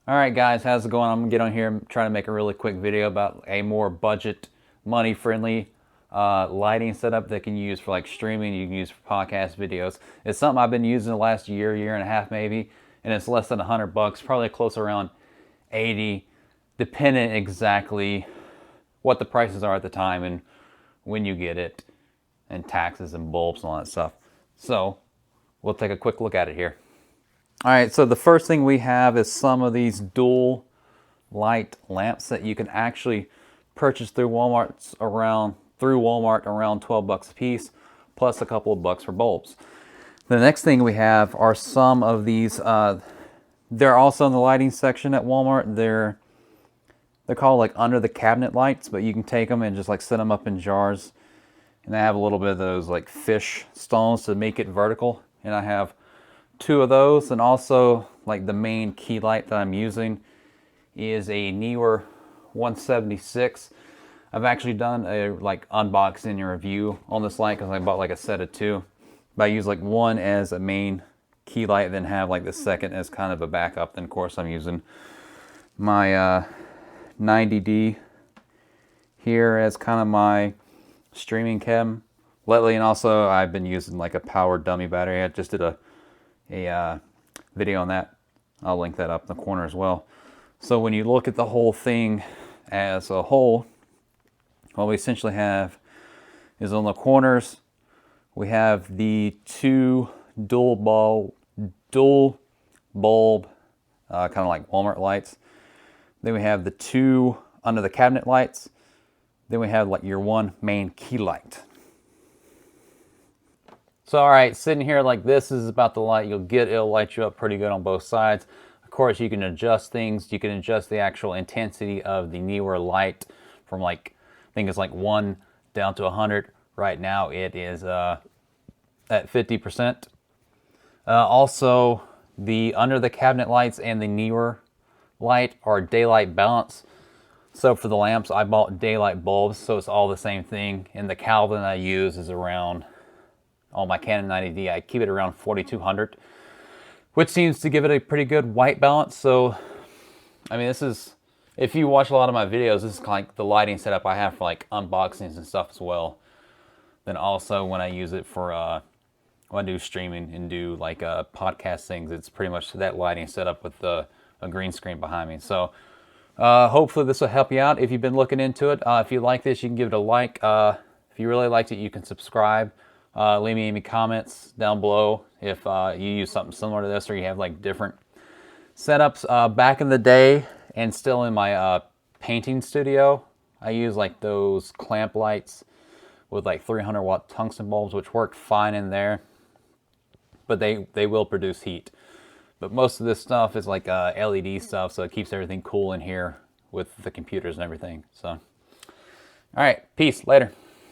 All right, guys, how's it going? I'm gonna get on here and try to make a really quick video about a more budget, money-friendly lighting setup that can use for like streaming. You can use for podcast videos. It's something I've been using the last year and a half maybe, and it's less than $100, probably close around 80, depending exactly what the prices are at the time and when you get it, and taxes and bulbs and all that stuff. So we'll take a quick look at it here. All right, so the first thing we have is some of these dual light lamps that you can actually purchase through Walmart around 12 bucks a piece, plus a couple of bucks for bulbs. The next thing we have are some of these. They're also in the lighting section at Walmart. They're called like under the cabinet lights, but you can take them and just like set them up in jars. And I have a little bit of those like fish stones to make it vertical. And I have 2 of those, and also like the main key light that I'm using is a newer 176. I've actually done a like unboxing and review on this light because I bought like a set of 2. But I use like one as a main key light, then have like the second as kind of a backup. Then of course I'm using my 90D here as kind of my streaming chem lately, and also I've been using like a power dummy battery. I just did a video on that. I'll link that up in the corner as well. So when you look at the whole thing as a whole, what we essentially have is on the corners we have the 2 dual bulb kind of like Walmart lights. Then we have the 2 under the cabinet lights. Then we have like your 1 main key light. So all right, sitting here like this is about the light you'll get. It'll light you up pretty good on both sides. Of course, you can adjust things. You can adjust the actual intensity of the newer light from like, I think it's like 1 down to 100. Right now it is at 50%. Also, the under the cabinet lights and the newer light are daylight balance. So for the lamps, I bought daylight bulbs, so it's all the same thing. And the Kelvin I use is around, on my Canon 90D, I keep it around 4200, which seems to give it a pretty good white balance. So, I mean, this is, if you watch a lot of my videos, this is like the lighting setup I have for like unboxings and stuff as well. Then also when I use it for, when I do streaming and do like podcast things, it's pretty much that lighting setup with a green screen behind me. So hopefully this will help you out if you've been looking into it. If you like this, you can give it a like. If you really liked it, you can subscribe. Leave me any comments down below if you use something similar to this or you have like different setups. Back in the day and still in my painting studio, I use like those clamp lights with like 300 watt tungsten bulbs, which work fine in there, but they will produce heat. But most of this stuff is like LED stuff, so it keeps everything cool in here with the computers and everything. So, all right, peace, later.